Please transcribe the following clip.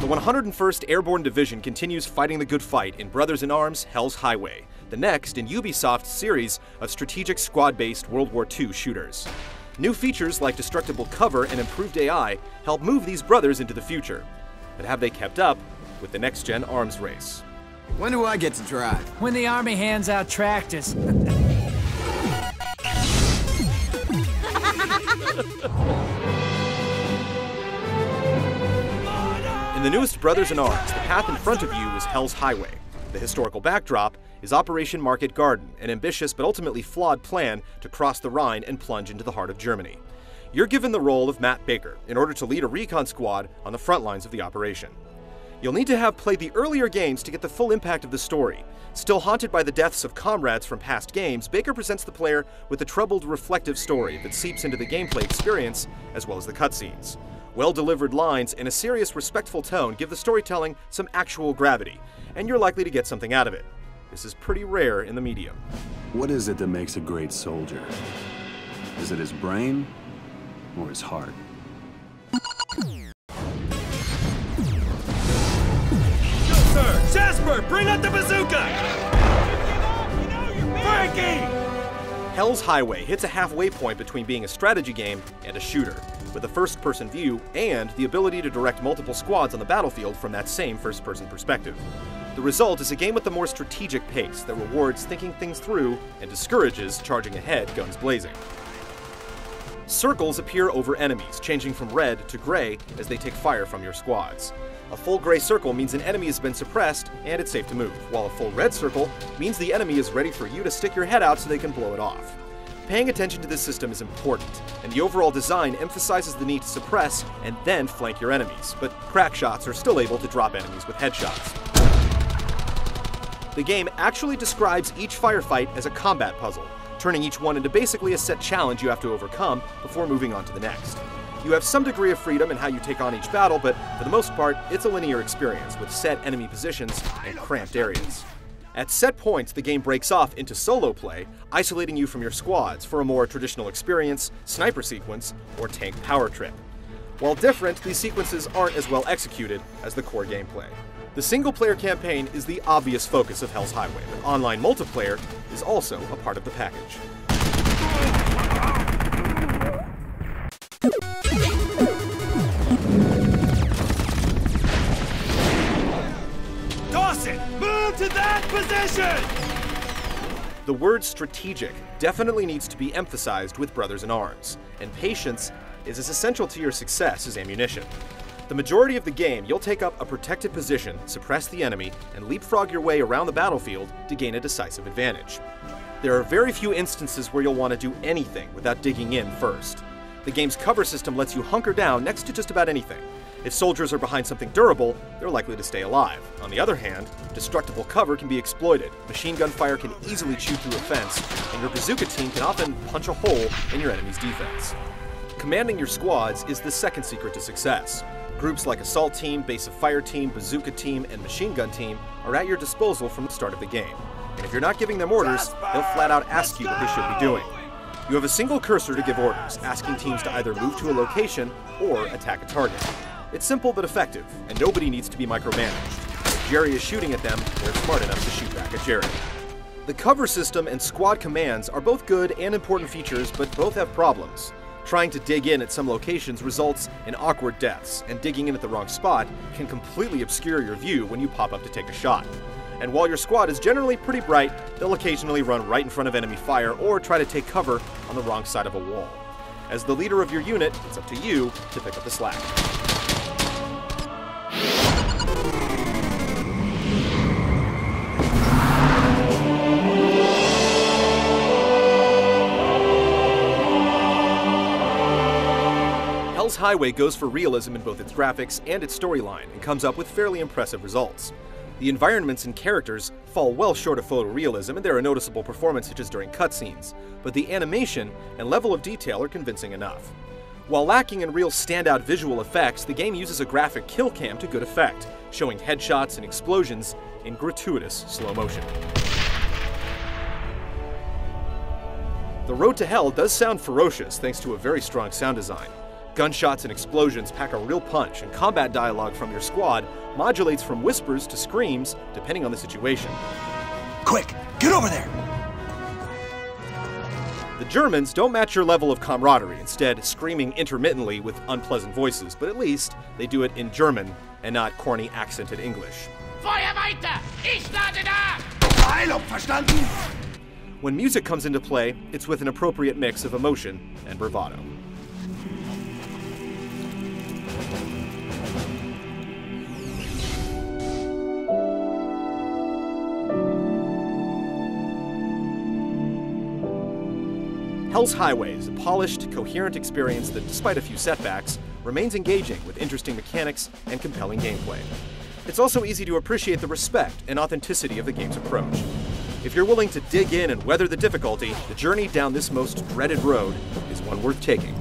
The 101st Airborne Division continues fighting the good fight in Brothers in Arms: Hell's Highway, the next in Ubisoft's series of strategic squad-based World War II shooters. New features like destructible cover and improved AI help move these brothers into the future. But have they kept up with the next-gen arms race? When do I get to drive? When the Army hands out tractors. In the newest Brothers in Arms, the path in front of you is Hell's Highway. The historical backdrop is Operation Market Garden, an ambitious but ultimately flawed plan to cross the Rhine and plunge into the heart of Germany. You're given the role of Matt Baker in order to lead a recon squad on the front lines of the operation. You'll need to have played the earlier games to get the full impact of the story. Still haunted by the deaths of comrades from past games, Baker presents the player with a troubled, reflective story that seeps into the gameplay experience as well as the cutscenes. Well-delivered lines and a serious, respectful tone give the storytelling some actual gravity, and you're likely to get something out of it. This is pretty rare in the medium. What is it that makes a great soldier? Is it his brain or his heart? Go, sir! Jasper, bring out the bazooka! Frankie! Hell's Highway hits a halfway point between being a strategy game and a shooter, with a first-person view and the ability to direct multiple squads on the battlefield from that same first-person perspective. The result is a game with a more strategic pace that rewards thinking things through and discourages charging ahead guns blazing. Circles appear over enemies, changing from red to gray as they take fire from your squads. A full gray circle means an enemy has been suppressed and it's safe to move, while a full red circle means the enemy is ready for you to stick your head out so they can blow it off. Paying attention to this system is important, and the overall design emphasizes the need to suppress and then flank your enemies, but crack shots are still able to drop enemies with headshots. The game actually describes each firefight as a combat puzzle, turning each one into basically a set challenge you have to overcome before moving on to the next. You have some degree of freedom in how you take on each battle, but for the most part, it's a linear experience with set enemy positions and cramped areas. At set points, the game breaks off into solo play, isolating you from your squads for a more traditional experience, sniper sequence, or tank power trip. While different, these sequences aren't as well executed as the core gameplay. The single-player campaign is the obvious focus of Hell's Highway, but online multiplayer is also a part of the package. Dawson, move to that position! The word strategic definitely needs to be emphasized with Brothers in Arms, and patience is as essential to your success as ammunition. The majority of the game, you'll take up a protected position, suppress the enemy, and leapfrog your way around the battlefield to gain a decisive advantage. There are very few instances where you'll want to do anything without digging in first. The game's cover system lets you hunker down next to just about anything. If soldiers are behind something durable, they're likely to stay alive. On the other hand, destructible cover can be exploited, machine gun fire can easily chew through a fence, and your bazooka team can often punch a hole in your enemy's defense. Commanding your squads is the second secret to success. Groups like Assault Team, Base of Fire Team, Bazooka Team, and Machine Gun Team are at your disposal from the start of the game. And if you're not giving them orders, they'll flat out ask you what they should be doing. You have a single cursor to give orders, asking teams to either move to a location or attack a target. It's simple but effective, and nobody needs to be micromanaged. If Jerry is shooting at them, they're smart enough to shoot back at Jerry. The cover system and squad commands are both good and important features, but both have problems. Trying to dig in at some locations results in awkward deaths, and digging in at the wrong spot can completely obscure your view when you pop up to take a shot. And while your squad is generally pretty bright, they'll occasionally run right in front of enemy fire or try to take cover on the wrong side of a wall. As the leader of your unit, it's up to you to pick up the slack. Hell's Highway goes for realism in both its graphics and its storyline and comes up with fairly impressive results. The environments and characters fall well short of photorealism, and there are noticeable performance hitches during cutscenes, but the animation and level of detail are convincing enough. While lacking in real standout visual effects, the game uses a graphic kill cam to good effect, showing headshots and explosions in gratuitous slow motion. The road to hell does sound ferocious thanks to a very strong sound design, Gunshots and explosions pack a real punch, and combat dialogue from your squad modulates from whispers to screams, depending on the situation. Quick, get over there! The Germans don't match your level of camaraderie, instead screaming intermittently with unpleasant voices, but at least they do it in German and not corny accented English. Feuer weiter! Ich lade da! Heilung, verstanden? When music comes into play, it's with an appropriate mix of emotion and bravado. Hell's Highway is a polished, coherent experience that, despite a few setbacks, remains engaging with interesting mechanics and compelling gameplay. It's also easy to appreciate the respect and authenticity of the game's approach. If you're willing to dig in and weather the difficulty, the journey down this most dreaded road is one worth taking.